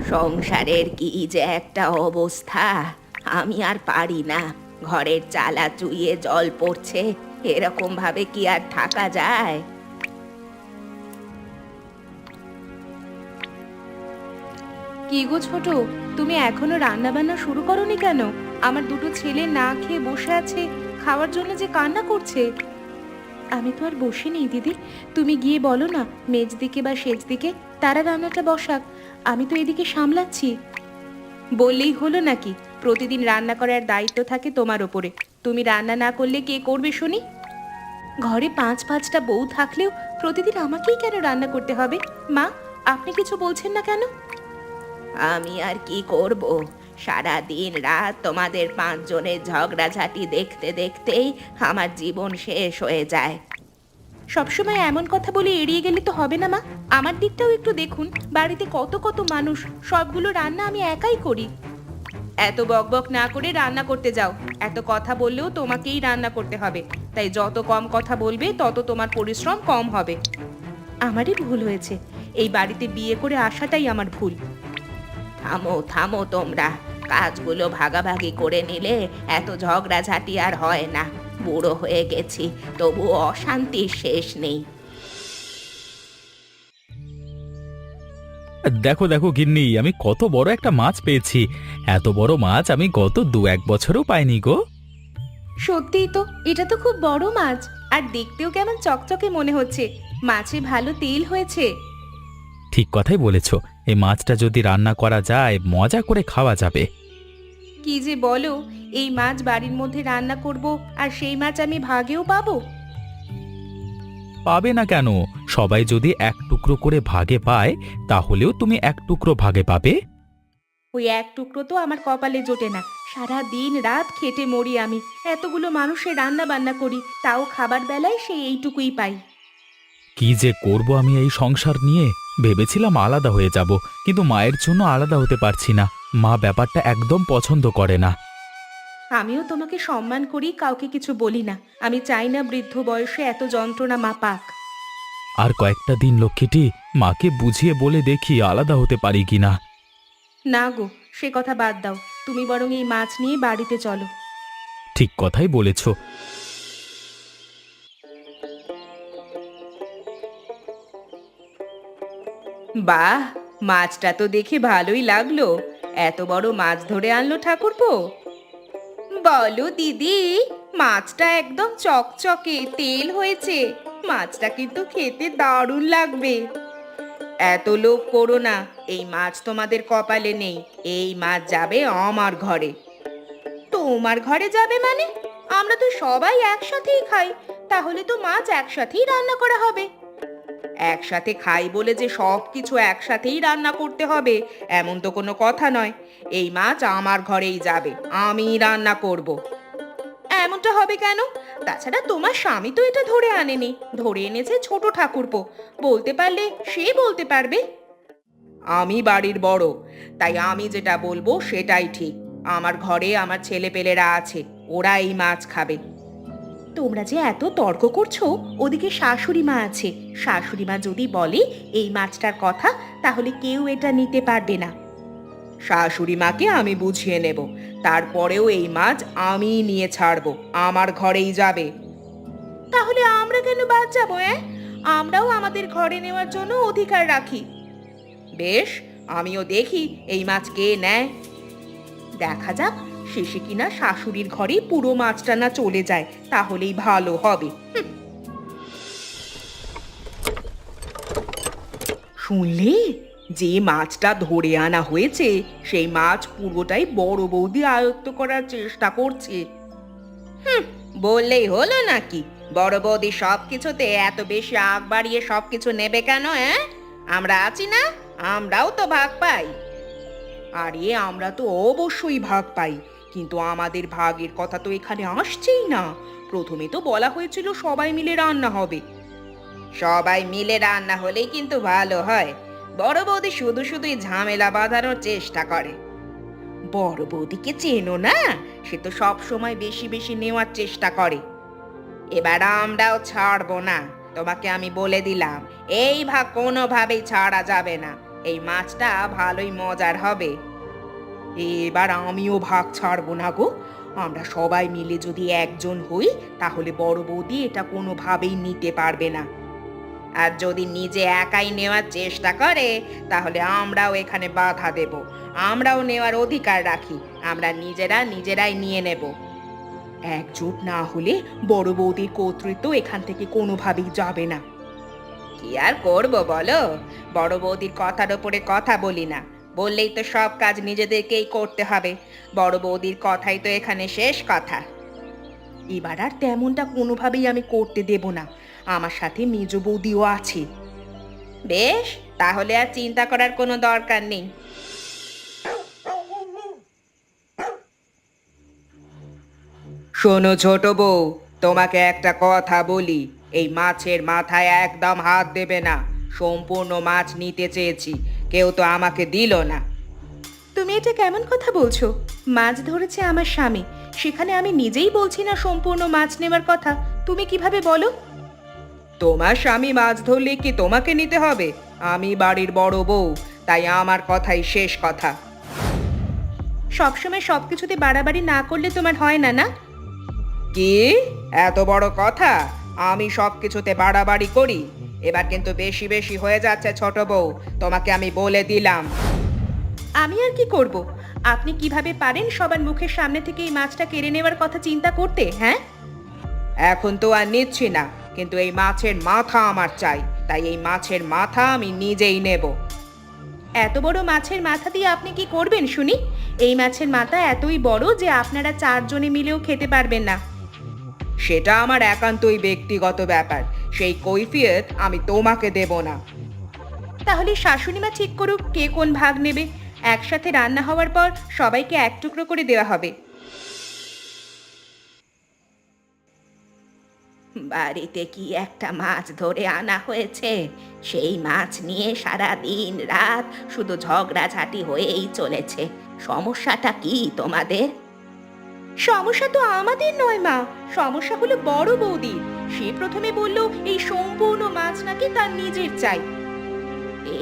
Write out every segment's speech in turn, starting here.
সংসারের কি যে একটা অবস্থা, আমি আর পারি না। ঘরের চালা চুইয়ে জল পড়ছে, এরকম ভাবে কি আর থাকা যায়? কি গো ছোট, তুমি এখনো রান্না বান্না শুরু করোনি কেন? আমার দুটো ছেলে না খেয়ে বসে আছে, খাওয়ার জন্য যে কান্না করছে। আমি তো আর বসে নেই দিদি, তুমি গিয়ে বলো না মেজদিকে বা সেজদিকে তারা রান্নাটা বসাক। আমি তো এদিকে সামলাচ্ছি। বললেই হলো নাকি? প্রতিদিন রান্না করার দায়িত্ব থাকে তোমার ওপরে। তুমি রান্না না করলে কে করবে শুনি? ঘরে পাঁচটা বউ থাকলেও প্রতিদিন আমাকেই কেন রান্না করতে হবে? মা, আপনি কিছু বলছেন না কেন? আমি আর কি করব? সারা দিন রাত তোমাদের পাঁচজনের ঝগড়াঝাটি দেখতে দেখতেই আমার জীবন শেষ হয়ে যায়। সবসময় এমন কথা বলে এড়িয়ে গেলে তো হবে না মা। আমার দিকটাও একটু দেখুন, বাড়িতে কত কত মানুষ, সবগুলো রান্না আমি একাই করি। এত বকবক না করে রান্না করতে যাও। এত কথা বললেও তোমাকেই রান্না করতে হবে, তাই যত কম কথা বলবে তত তোমার পরিশ্রম কম হবে। আমারই ভুল হয়েছে, এই বাড়িতে বিয়ে করে আসাটাই আমার ভুল। থামো থামো তোমরা, কাজগুলো ভাগাভাগি করে নিলে এত ঝগড়াঝাটি আর হয় না। বুড়ো হয়ে গেছি, তবু অশান্তির শেষ নেই। দেখো দেখো গিন্নি, আমি কত বড় একটা মাছ পেয়েছি। এত বড় মাছ আমি গত 2-1 বছরও পাইনি গো। সত্যিই তো, এটা তো খুব বড় মাছ, আর দেখতেও কেমন চকচকে মনে হচ্ছে। মাছে ভালো তেল হয়েছে। ঠিক কথাই বলেছ, এই মাছটা যদি রান্না করা যায় মজা করে খাওয়া যাবে। কি যে বলো, এই মাছ বাড়ির মধ্যে রান্না করব, আর সেই মাছ আমি ভাগেও পাবো? পাবে না কেন? সবাই যদি এক টুকরো করে ভাগে পায়, তাহলেও তুমি এক টুকরো ভাগে পাবে। ওই এক টুকরো তো আমার কপালে জোটে না। সারা দিন রাত খেটে মরি আমি, এতগুলো মানুষের রান্না বান্না করি, তাও খাবার বেলায় সেই এইটুকুই পাই। কি যে করব আমি এই সংসার নিয়ে? ভেবেছিলাম আলাদা হয়ে যাব, কিন্তু মায়ের জন্য আলাদা হতে পারছি না। মা ব্যাপারটা একদম পছন্দ করে না। আমিও তোমাকে সম্মান করি, কাউকে কিছু বলি না। আমি চাই না বৃদ্ধ বয়সে এত যন্ত্রণা মা পাক। আর কয়েকটা দিন লক্ষ্মীটি, মাকে বুঝিয়ে বলে দেখি আলাদা হতে পারি কিনা। না গো, সে কথা বাদ দাও। তুমি বরং এই মাছ নিয়ে বাড়িতে চলো। ঠিক কথাই বলেছ। বাহ, মাছটা তো দেখে ভালোই লাগলো। এত বড় মাছ ধরে আনলো ঠাকুরপো? বলো দিদি, মাছটা একদম চকচকে তেল হয়েছে। মাছটা কিন্তু খেতে দারুণ লাগবে। এত লোভ করো না, এই মাছ তোমাদের কপালে নেই। এই মাছ যাবে আমার ঘরে। তোমার ঘরে যাবে মানে? আমরা তো সবাই একসাথেই খাই, তাহলে তো মাছ একসাথেই রান্না করা হবে। একসাথে খাই বলে যে সব কিছু একসাথেই রান্না করতে হবে এমন তো কোনো কথা নয়। এই মাছ আমার ঘরেই যাবে, আমি রান্না করব। এমনটা হবে কেন? তাছাড়া তোমার স্বামী তো এটা ধরে আনেনি, ধরে এনেছে ছোট ঠাকুরপো। বলতে পারলে সে বলতে পারবে। আমি বাড়ির বড়, তাই আমি যেটা বলবো সেটাই ঠিক। আমার ঘরে আমার ছেলেপেলেরা আছে, ওরা এই মাছ খাবে। তোমরা যে এত তর্ক করছো, ওদিকে শাশুড়ি মা আছে। শাশুড়ি মা যদি বলে এই মাছটার কথা, তাহলে কেউ এটা নিতে পারবে না। শাশুড়ি মাকে আমি বুঝিয়ে নেব, তারপরেও এই মাছ আমি নিয়ে ছাড়বো, আমার ঘরেই যাবে। তাহলে আমরা কেন বাদ যাবো? আমরাও আমাদের ঘরে নেওয়ার জন্য অধিকার রাখি। বেশ, আমিও দেখি এই মাছ কে নেয়। দেখা যাক, শেষে কিনা শাশুড়ির ঘরে পুরো মাছটা না চলে যায়, তাহলেই ভালো হবে। শুনলে, যে মাছটা ধরে আনা হয়েছে সেই মাছ পুরোটাই বড় বৌদি আয়ত্ত করার চেষ্টা করছে। বললেই হলো নাকি? বড় বৌদি সবকিছুতে এত বেশি আগ বাড়িয়ে সবকিছু নেবে কেন? আমরা আছি না, আমরাও তো ভাগ পাই। আরে আমরা তো অবশ্যই ভাগ পাই, কিন্তু আমাদের ভাগের কথা তো এখানে আসছেই না। প্রথমে তো বলা হয়েছিল সবাই মিলে রান্না হবে। সবাই মিলে রান্না হলেই কিন্তু ভালো হয়। বড় বৌদি শুধু শুধুই ঝামেলা বাঁধানোর চেষ্টা করে। বড় বৌদিকে চেনো না? সে তো সব সময় বেশি বেশি নেওয়ার চেষ্টা করে। এবার আমরাও ছাড়বো না, তোমাকে আমি বলে দিলাম। এই ভাগ কোনোভাবেই ছাড়া যাবে না। এই মাছটা ভালোই মজার হবে। এবার আমিও ভাগ ছাড়বো না গো। আমরা সবাই মিলে যদি একজন হই তাহলে বড় বৌদি এটা কোনোভাবেই নিতে পারবে না। আর যদি নিজে একাই নেওয়ার চেষ্টা করে তাহলে আমরাও এখানে বাধা দেব। আমরাও নেওয়ার অধিকার রাখি। আমরা নিজেরাই নিয়ে নেব। একজোট না হলে বড় বৌদির কর্তৃত্ব এখান থেকে কোনোভাবেই যাবে না। কি আর করব বলো, বড় বৌদির কথার ওপরে কথা বলি না। বললেই তো সব কাজ নিজেদেরকেই করতে হবে। বড় বৌদির কথাই তো এখানে শেষ কথা। এবার আর তেমনটা কোনোভাবেই আমি করতে দেব না। আমার সাথে মেজ বৌদিও আছে। বেশ, তাহলে আর চিন্তা করার কোনো দরকার নেই। শোনো ছোট বউ, তোমাকে একটা কথা বলি। এই মাছের মাথায় একদম হাত দেবে না। সম্পূর্ণ মাছ নিতে চেয়েছি, কেউ তো আমাকে দিল না। তুমি এটা কেমন কথা বলছো? মাছ ধরেছে আমার স্বামী, সেখানে আমি নিজেই বলছি না সম্পূর্ণ মাছ নেবার কথা। তুমি কিভাবে বলো? তোমার স্বামী মাছ ধরলে কি তোমাকে নিতে হবে? আমি বাড়ির বড় বউ, তাই আমার কথাই শেষ কথা। সবসময় সবকিছুতে বাড়াবাড়ি না করলে তোমার হয় না, না? কি এত বড় কথা? আমি সবকিছুতে বাড়াবাড়ি করি? এবার কিন্তু বেশি বেশি হয়ে যাচ্ছে ছোট বউ, তোমাকে আমি বলে দিলাম। আমি আর কি করব? আপনি কিভাবে পারেন সবার মুখের সামনে থেকে এই মাছটা কেড়ে নেওয়ার কথা চিন্তা করতে? হ্যাঁ, এখন তো আর নিচ্ছি না, কিন্তু এই মাছের মাথা আমার চাই। তাই এই মাছের মাথা আমি নিজেই নেব। এত বড় মাছের মাথা দিয়ে আপনি কি করবেন শুনি? এই মাছের মাথা এতই বড় যে আপনারা 4 জনে মিলেও খেতে পারবেন না। সেটা আমার একান্তই ব্যক্তিগত ব্যাপার, সেই কৈফিয়ত আমি তোমাকে দেব না। তাহলে শাশুড়িমা ঠিক করুক কে কোন ভাগ নেবে। একসাথে রান্না হওয়ার পর সবাইকে এক টুকরো করে দেওয়া হবে। বাড়িতে কি একটা মাছ ধরে আনা হয়েছে, সেই মাছ নিয়ে সারা দিন রাত শুধু ঝগড়াঝাটি হয়েই চলেছে। সমস্যাটা কি তোমাদের? সমস্যা তো আমাদের নয় মা, সমস্যা হলো বড় বৌদির। সে প্রথমে বলল এই সম্পূর্ণ মাছ নাকি তার নিজের চাই।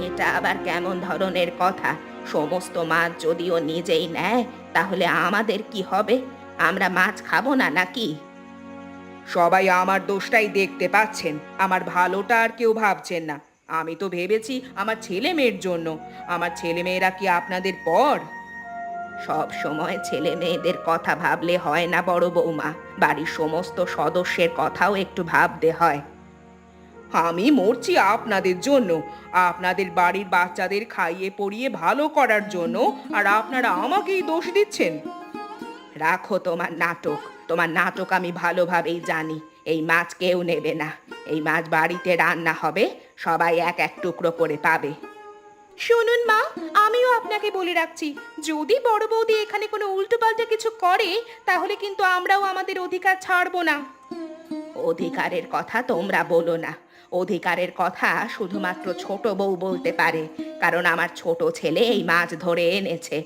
এটা আবার কেমন ধরনের কথা? সমস্ত মাছ যদিও নিজেই নেয় তাহলে আমাদের কি হবে? আমরা মাছ খাবো না নাকি? সবাই আমার দোষটাই দেখতে পাচ্ছেন, আমার ভালোটা আর কেউ ভাবছেন না। আমি তো ভেবেছি আমার ছেলে মেয়ের জন্য। আমার ছেলে মেয়েরা কি আপনাদের পর? সব সময় ছেলে মেয়েদের কথা ভাবলে হয় না বড় বৌমা, বাড়ির সমস্ত সদস্যের কথাও একটু ভাবতে হয়। আমি মরছি আপনাদের জন্য, আপনাদের বাড়ির বাচ্চাদের খাইয়ে পরিয়ে ভালো করার জন্য, আর আপনারা আমাকেই দোষ দিচ্ছেন। রাখো তোমার নাটক। তোমার নাটক আমি ভালোভাবেই জানি। এই মাছ কেউ নেবে না। এই মাছ বাড়িতে রান্না হবে, সবাই এক এক টুকরো করে পাবে। শুনুন মা, আমিও আপনাকে বলে রাখছি, যদি বড় বৌদি এখানে কোনো উল্টোপাল্টা কিছু করে তাহলে কিন্তু আমরাও আমাদের অধিকার ছাড়বো না। অধিকারের কথা তোমরা বলো না। অধিকারের কথা শুধুমাত্র ছোট বউ বলতে পারে, কারণ আমার ছোট ছেলে এই মাছ ধরে এনেছে।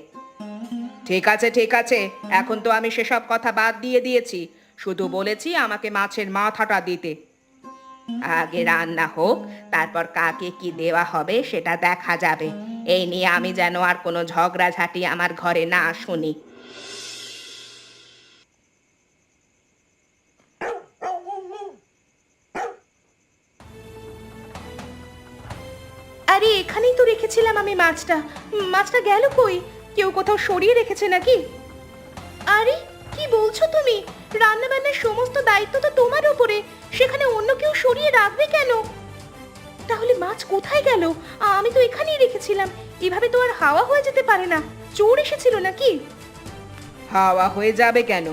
ঠিক আছে ঠিক আছে, এখন তো আমি সেসব কথা বাদ দিয়ে দিয়েছি। শুধু বলেছি আমাকে মাছের মাথাটা দিতে। আগে রান্না হোক, তারপর কাকে কি দেওয়া হবে সেটা দেখা যাবে। এই নিয়ে আমি যেন আর কোনো ঝগড়াঝাটি আমার ঘরে না শুনি। আরে এখানেই তো রেখেছিলাম আমি মাছটা। মাছটা গেল কই? কেউ কোথাও সরিয়ে রেখেছে নাকি? আরে কি বলছো তুমি? রান্না বান্নার সমস্ত দায়িত্ব তো তোমার উপরে, সেখানে অন্য কেউ সরিয়ে রাখবে কেন? তাহলে মাছ কোথায় গেল? আমি তো এখানেই রেখেছিলাম। এভাবে তো আর হাওয়া হয়ে যেতে পারে না। চোর এসেছিল নাকি? হাওয়া হয়ে যাবে কেন?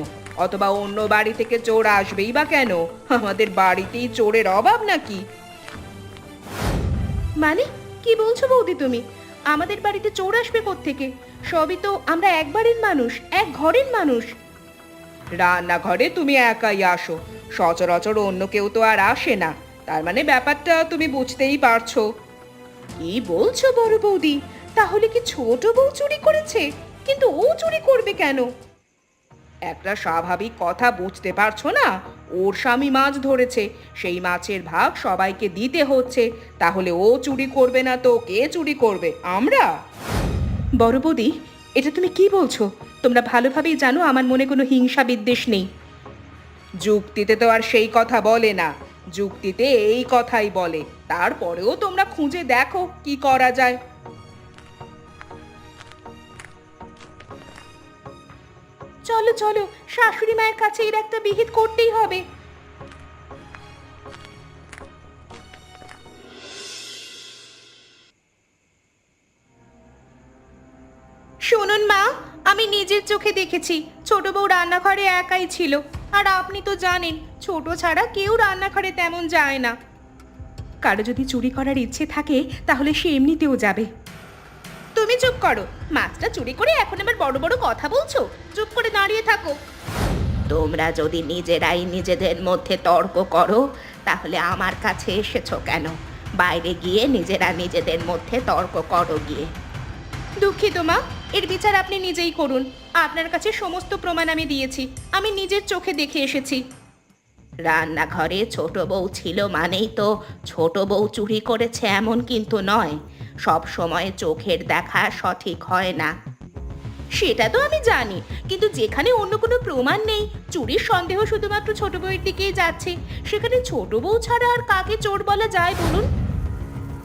অথবা অন্য বাড়ি থেকে চোর আসবেই বা কেন? আমাদের বাড়িতেই চোরের অভাব নাকি? মানে কি বলছো বৌদি তুমি? আমাদের বাড়িতে চোর আসবে কোত্থেকে? সবই তো আমরা এক বাড়ির মানুষ, এক ঘরের মানুষ। রান্নাঘরে তুমি একাই আসো, সচরাচর অন্য কেউ তো আর আসে না। তার মানে ব্যাপারটা তুমি বুঝতেই পারছো। কি বলছো বড় বৌদি? তাহলে কি ছোট বউ চুরি করেছে? কিন্তু ও চুরি করবে কেন? একটা স্বাভাবিক কথা বুঝতে পারছো না? ওর স্বামী মাছ ধরেছে, সেই মাছের ভাগ সবাইকে দিতে হচ্ছে। তাহলে ও চুরি করবে না তো কে চুরি করবে? আমরা? বড় বৌদি, এটা তুমি কি বলছো? তোমরা ভালোভাবেই জানো আমার মনে কোনো হিংসা বিদ্বেষ নেই। যুক্তিতে তো আর সেই কথা বলে না, যুক্তিতে এই কথাই বলে। তারপরেও তোমরা খুঁজে দেখো কি করা যায়। চলো চলো, শাশুড়ি মায়ের কাছে এর একটা বিহিত করতেই হবে। শুনুন মা, আমি নিজের চোখে দেখেছি ছোট বউ রান্নাঘরে একাই ছিল। আর আপনি তো জানেন ছোট ছাড়া কেউ রান্নাঘরে তেমন যায় না। কারো যদি চুরি করার ইচ্ছে থাকে তাহলে সে এমনিতেও যাবে। তুমি চুপ করো, মাছটা চুরি করে এখন আবার বড় বড় কথা বলছো? চুপ করে দাঁড়িয়ে থাকো। তোমরা যদি নিজেরাই নিজেদের মধ্যে তর্ক করো তাহলে আমার কাছে এসেছো কেন? বাইরে গিয়ে নিজেরা নিজেদের মধ্যে তর্ক করো গিয়ে। দুঃখিত মা, এর বিচার আপনি নিজেই করুন। আপনার কাছে সমস্ত প্রমাণ আমি দিয়েছি, আমি নিজের চোখে দেখে এসেছি। রান্নাঘরে ছোট বউ ছিল মানেই তো ছোট বউ চুরি করেছে এমন কিন্তু নয়। সব সময় চোখের দেখা সঠিক হয় না। সেটা তো আমি জানি, কিন্তু যেখানে অন্য কোনো প্রমাণ নেই, চুরির সন্দেহ শুধুমাত্র ছোট বউয়ের দিকেই যাচ্ছে, সেখানে ছোট বউ ছাড়া আর কাকে চোর বলা যায় বলুন?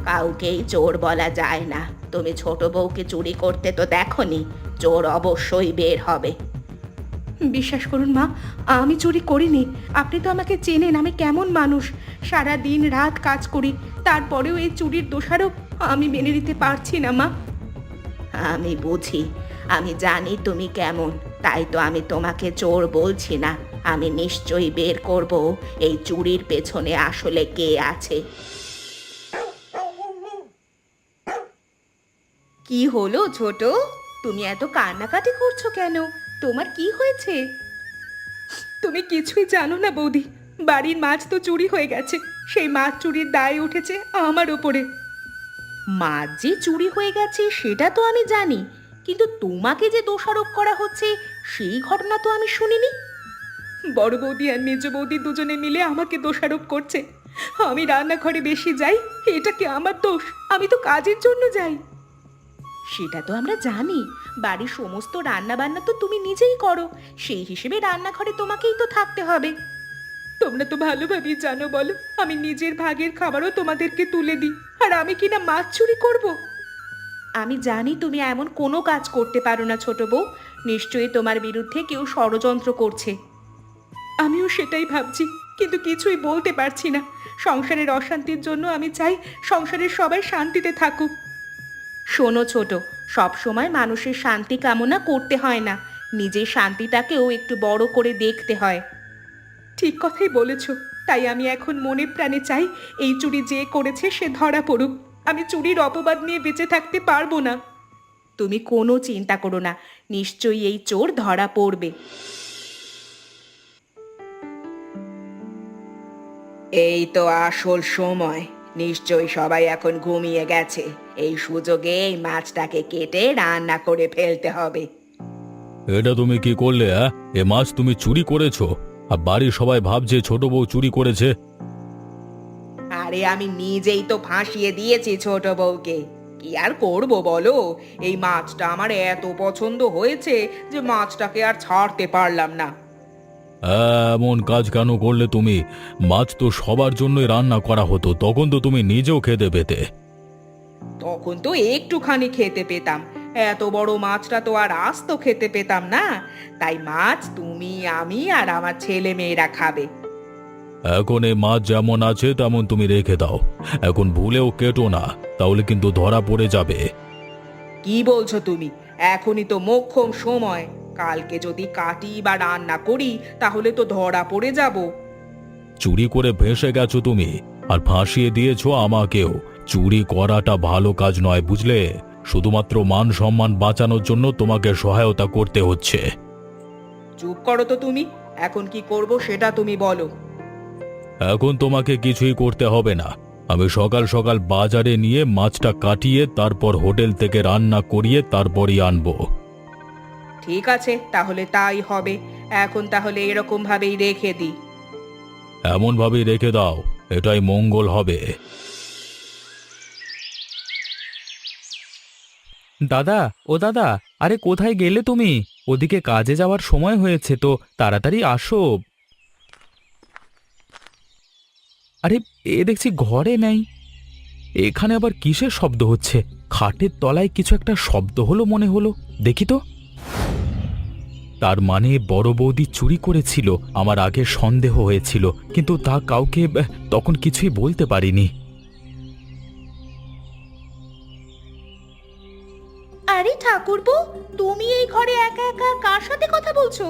কাউকেই চোর বলা যায় না। তুমি ছোট বউকে চুরি করতে তো দেখোনি, চোর অবশ্যই বের হবে। বিশ্বাস করুন মা, আমি চুরি করিনি। আপনি তো আমাকে চেনেন আমি কেমন মানুষ। সারা দিন রাত কাজ করি, তারপরেও এই চুরির দোষারোপ আমি মেনে নিতে পারছি না মা। আমি বুঝি, আমি জানি তুমি কেমন, তাই তো আমি তোমাকে চোর বলছি না। আমি নিশ্চয়ই বের করব এই চুরির পেছনে আসলে কে আছে। কি হলো ছোট? তুমি এত কান্নাকাটি করছো কেন? তোমার কি হয়েছে? তুমি কিছুই জানো না বৌদি, বাড়ির মাছ তো চুরি হয়ে গেছে। সেই মাছ চুরির দায় উঠেছে আমার ওপরে। মাছ যে চুরি হয়ে গেছে সেটা তো আমি জানি, কিন্তু তোমাকে যে দোষারোপ করা হচ্ছে সেই ঘটনা তো আমি শুনিনি। বড় বৌদি আর মেজ বৌদি দুজনে মিলে আমাকে দোষারোপ করছে। আমি রান্নাঘরে বেশি যাই, এটা কি আমার দোষ? আমি তো কাজের জন্য যাই। সেটা তো আমরা জানি, বাড়ির সমস্ত রান্না বান্না তো তুমি নিজেই করো, সেই হিসেবে রান্নাঘরে তোমাকেই তো থাকতে হবে। তোমরা তো ভালোভাবেই জানো বলো, আমি নিজের ভাগের খাবারও তোমাদেরকে তুলে দিই, আর আমি কিনা মাছ চুরি করব? আমি জানি তুমি এমন কোনো কাজ করতে পারো না ছোট বউ। নিশ্চয়ই তোমার বিরুদ্ধে কেউ ষড়যন্ত্র করছে। আমিও সেটাই ভাবছি, কিন্তু কিছুই বলতে পারছি না। সংসারের অশান্তির জন্য আমি চাই সংসারের সবাই শান্তিতে থাকুক। শোনো ছোট, সব সময় মানুষের শান্তি কামনা করতে হয় না, নিজের শান্তিটাকেও একটু বড় করে দেখতে হয়। ঠিক কথাই বলেছ, তাই আমি এখন মনে প্রাণে চাই এই চুরি যে করেছে সে ধরা পড়ুক। আমি চুরির অপবাদ নিয়ে বেঁচে থাকতে পারবো না। তুমি কোনো চিন্তা করো না, নিশ্চয়ই এই চোর ধরা পড়বে। এই তো আসল সময়, নিশ্চয়ই সবাই এখন ঘুমিয়ে গেছে। এই সুযোগে এই মাছটাকে কেটে রান্না করে ফেলতে হবে। এটা তুমি কি করলে? এ মাছ তুমি চুরি করেছো, আর বাড়ির সবাই ভাবছে ছোট বউ চুরি করেছে। আরে আমি নিজেই তো ফাঁসিয়ে দিয়েছি ছোট বউকে। কি আর করব বলো, এই মাছটা আমার এত পছন্দ হয়েছে যে মাছটাকে আর ছাড়তে পারলাম না। এমন কাজ কেন করলে তুমি? মাছ তো সবার জন্যই রান্না করা হতো, তখন তো তুমি নিজেও খেতে পেতে। তখন তো একটুখানি খেতে পেতাম, এত বড় মাছটা তো আর আস্ত খেতে পেতাম না। তাই মাছ তুমি, আমি আর আমার ছেলে মেয়েরা খাবে। এখন এই মাছ যেমন আছে তেমন তুমি রেখে দাও, এখন ভুলেও কেটো না, তাহলে কিন্তু ধরা পড়ে যাবে। কি বলছো তুমি? এখনই তো মোক্ষম সময়। কালকে যদি কাটি বা রান্না করি তাহলে তো ধরা পড়ে যাব। চুরি করে ভেসে গেছো তুমি, আর ফাঁসিয়ে দিয়েছো আমাকেও। চুরি করাটা ভালো কাজ নয়, বুঝলে? শুধুমাত্র মান সম্মান বাঁচানোর জন্য তোমাকে সহায়তা করতে হচ্ছে। চুপ করো তো তুমি, এখন কি করব সেটা তুমি বলো। এখন তোমাকে কিছুই করতে হবে না। আমি সকাল সকাল বাজারে নিয়ে মাছটা কাটিয়ে তারপর হোটেল থেকে রান্না করিয়ে তারপরই আনবো। ঠিক আছে, তাহলে তাই হবে। এখন তাহলে এরকম ভাবেই রেখে দিই। এমনভাবেই রেখে দাও, এটাই মঙ্গল হবে। দাদা, ও দাদা, আরে কোথায় গেলে তুমি? ওদিকে কাজে যাওয়ার সময় হয়েছে তো, তাড়াতাড়ি আসো। আরে, এ দেখছি ঘরে নেই। এখানে আবার কিসের শব্দ হচ্ছে? খাটের তলায় কিছু একটা শব্দ হলো মনে হলো, দেখি তো। তার মানে বড় বৌদি চুরি করেছিল। আমার আগে সন্দেহ হয়েছিল, কিন্তু তা কাউকে তখন কিছুই বলতে পারিনি। আরে ঠাকুরপো, তুমি এই ঘরে একা একা কার সাথে কথা বলছো?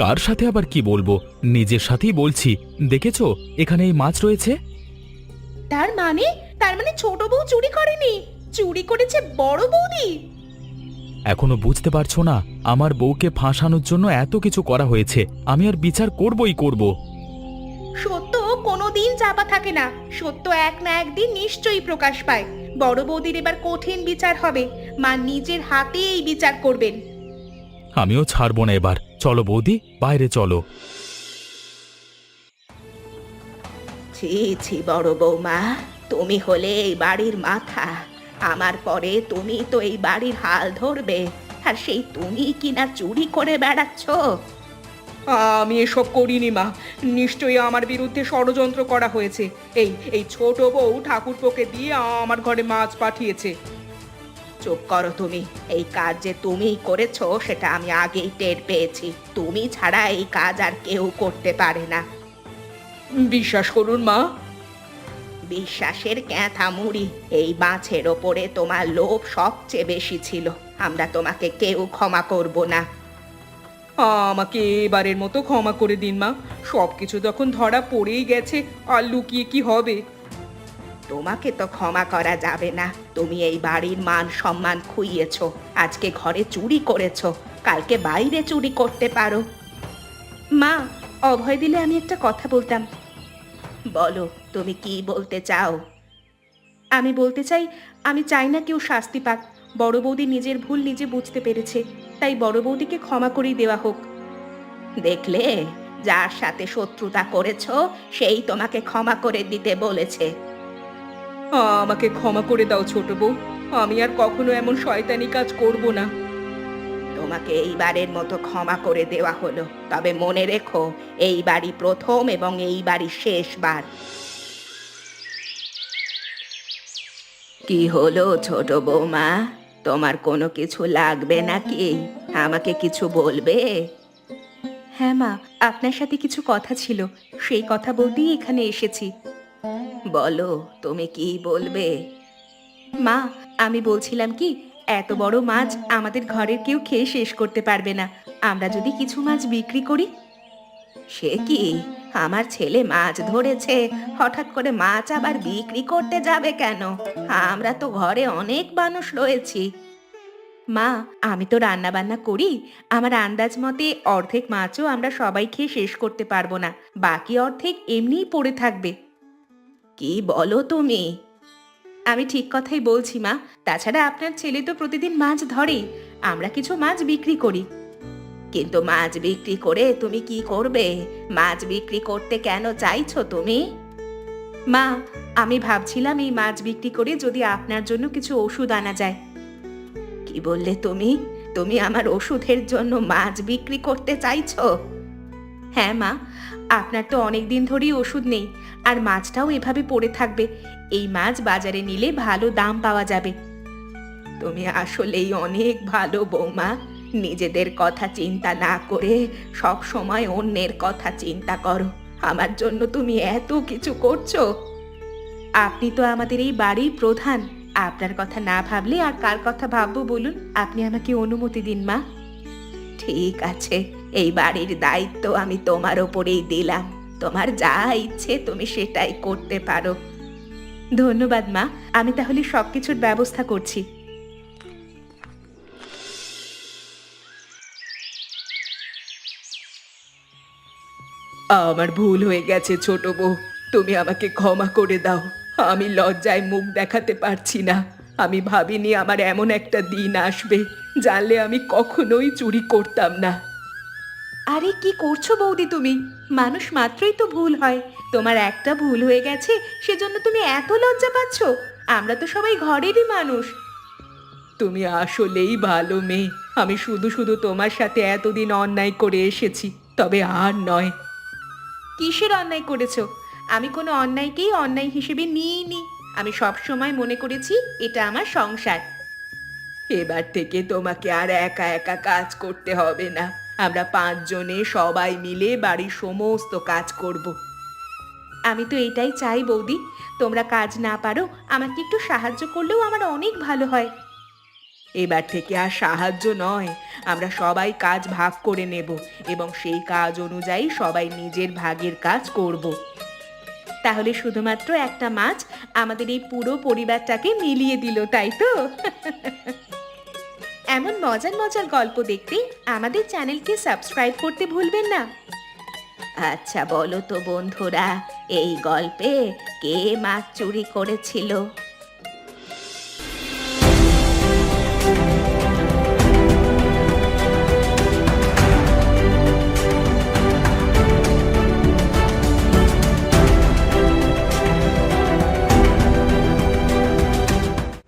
কার সাথে আবার কি বলবো, নিজের সাথেই বলছি। দেখেছো, এখানে এই মাছ রয়েছে। তার মানে ছোট বউ চুরি করেনি, চুরি করেছে বড় বৌদি। এখনো বুঝতে পারছো না? আমার বউকে ফাঁসানোর জন্য এত কিছু করা হয়েছে, আমি আর বিচার করবই করব। সত্য কোনোদিন চাপা থাকে না, সত্য এক না একদিন নিশ্চয়ই প্রকাশ পায়। বড় বৌদির এবার কঠিন বিচার হবে, মা নিজের হাতে এই বিচার করবেন। আমিও ছাড়বো না এবার। চলো বৌদি, বাইরে চলো। ছি ছি বড় বৌমা, তুমি হলে এই বাড়ির মাথা। আমার পরে তুমি তো এই বাড়ির হাল ধরবে, আর সেই তুমি কিনা চুরি করে বেড়াচ্ছ। আমি এসব করিনি মা। নিশ্চয়ই আমার বিরুদ্ধে ষড়যন্ত্র করা হয়েছে। এই ছোট বউ ঠাকুরপোকে দিয়ে আমার ঘরে মাছ পাঠিয়েছে। চুপ করো তুমি। এই কাজ যে তুমিই করেছো সেটা আমি আগেই টের পেয়েছি। তুমি ছাড়া এই কাজ আর কেউ করতে পারে না। বিশ্বাস করুন মা। বিশ্বাসের ক্যাথা মুড়ি। এই মাছের ওপরে তোমার লোভ সবচেয়ে বেশি ছিল। আমরা তোমাকে কেউ ক্ষমা করব না। আমাকে এবারের মতো ক্ষমা করে দিন মা। সবকিছু যখন ধরা পড়েই গেছে, আর লুকিয়ে কি হবে? তোমাকে তো ক্ষমা করা যাবে না। তুমি এই বাড়ির মান সম্মান খুইয়েছো। আজকে ঘরে চুরি করেছো, কালকে বাইরে চুরি করতে পারো। মা, অভয় দিলে আমি একটা কথা বলতাম। বলো, তুমি কি বলতে চাও? আমি বলতে চাই, আমি চাই না কেউ শাস্তি পাক। বড় বৌদি নিজের ভুল নিজে বুঝতে পেরেছে, তাই বড় বৌদিকে ক্ষমা করেই দেওয়া হোক। দেখলে, যার সাথে শত্রুতা করেছো সেই তোমাকে ক্ষমা করে দিতে বলেছে। আমাকে ক্ষমা করে দাও ছোট বউ। আমি আর কখনো এমন শয়তানি কাজ করব না। তোমাকে এইবারের মতো ক্ষমা করে দেওয়া হলো, তবে মনে রেখো, এই বাড়ি প্রথম এবং এই বাড়ি শেষবার। কি হলো ছোট বৌমা, তোমার কোনো কিছু লাগবে নাকি? আমাকে কিছু বলবে? হ্যাঁ মা, আপনার সাথে কিছু কথা ছিল, সেই কথা বলতেই এখানে এসেছি। বলো, তুমি কি বলবে? মা, আমি বলছিলাম কি, এত বড় মাছ আমাদের ঘরের কেউ খেয়ে শেষ করতে পারবে না। আমরা যদি কিছু মাছ বিক্রি করি। সে কি, আমার ছেলে মাছ ধরেছে, হঠাৎ করে মাছ আবার বিক্রি করতে যাবে কেন? আমরা তো ঘরে অনেক মানুষ রয়েছি। মা, আমি তো রান্না বান্না করি। আমার আন্দাজ মতে অর্ধেক মাছও আমরা সবাই খেয়ে শেষ করতে পারবো না, বাকি অর্ধেক এমনিই পড়ে থাকবে। কি বলো তুমি? আমি ঠিক কথাই বলছি মা। তাছাড়া আপনার ছেলে তো প্রতিদিন মাছ ধরেই, আমরা কিছু মাছ বিক্রি করি। কিন্তু মাছ বিক্রি করে তুমি কি করবে? মাছ বিক্রি করতে কেন চাইছো তুমি? মা, আমি ভাবছিলাম এই মাছ বিক্রি করে যদি আপনার জন্য কিছু ওষুধ আনা যায়। কি বললে তুমি? তুমি আমার ওষুধের জন্য মাছ বিক্রি করতে চাইছো? হ্যাঁ মা, আপনার তো অনেক দিন ধরেই ওষুধ নেই, আর মাছটাও এভাবে পড়ে থাকবে। এই মাছ বাজারে নিলে ভালো দাম পাওয়া যাবে। তুমি আসলেই অনেক ভালো বৌমা। নিজেদের কথা চিন্তা না করে সব সময় অন্যের কথা চিন্তা করো। আমার জন্য তুমি এত কিছু করছো। আপনি তো আমাদের এই বাড়ির প্রধান, আপনার কথা না ভাবলে আর কার কথা ভাববো বলুন? আপনি আমাকে অনুমতি দিন মা। ঠিক আছে, এই বাড়ির দায়িত্ব আমি তোমার ওপরেই দিলাম। তোমার যা ইচ্ছে তুমি সেটাই করতে পারো। ধন্যবাদ মা, আমি তাহলে সবকিছুর ব্যবস্থা করছি। আমার ভুল হয়ে গেছে ছোট বউ। তুমি আমাকে ক্ষমা করে দাও। আমি লজ্জায় মুখ দেখাতে পারছি না। আমি ভাবিনি আমার এমন একটা দিন আসবে, জানলে আমি কখনোই চুরি করতাম না। আরে কি করছো বৌদি তুমি? মানুষ মাত্রই তো ভুল হয়। তোমার একটা ভুল হয়ে গেছে সেজন্য তুমি এত লজ্জা পাচ্ছ? আমরা তো সবাই ঘরেরই মানুষ। তুমি আসলেই ভালো মেয়ে। আমি শুধু শুধু তোমার সাথে এতদিন অন্যায় করে এসেছি, তবে আর নয়। কিসের অন্যায় করেছো? আমি কোনো অন্যায়কেই অন্যায় হিসেবে নিইনি। আমি সব সময় মনে করেছি এটা আমার সংসার। এবার থেকে তোমাকে আর একা একা কাজ করতে হবে না। আমরা 5 জনে সবাই মিলে বাড়ির সমস্ত কাজ করব। আমি তো এটাই চাই বৌদি। তোমরা কাজ না পারো, আমাকে একটু সাহায্য করলেও আমার অনেক ভালো হয়। এবার থেকে আর সাহায্য নয়, আমরা সবাই কাজ ভাগ করে নেব এবং সেই কাজ অনুযায়ী সবাই নিজের ভাগের কাজ করব। তাহলে শুধুমাত্র একটা মাছ আমাদের এই পুরো পরিবারটাকে মিলিয়ে দিল, তাই তো? এমন মজার মজার গল্প দেখতে আমাদের চ্যানেলকে সাবস্ক্রাইব করতে ভুলবেন না। আচ্ছা বলো তো বন্ধুরা, এই গল্পে কে মাছ চুরি করেছিল?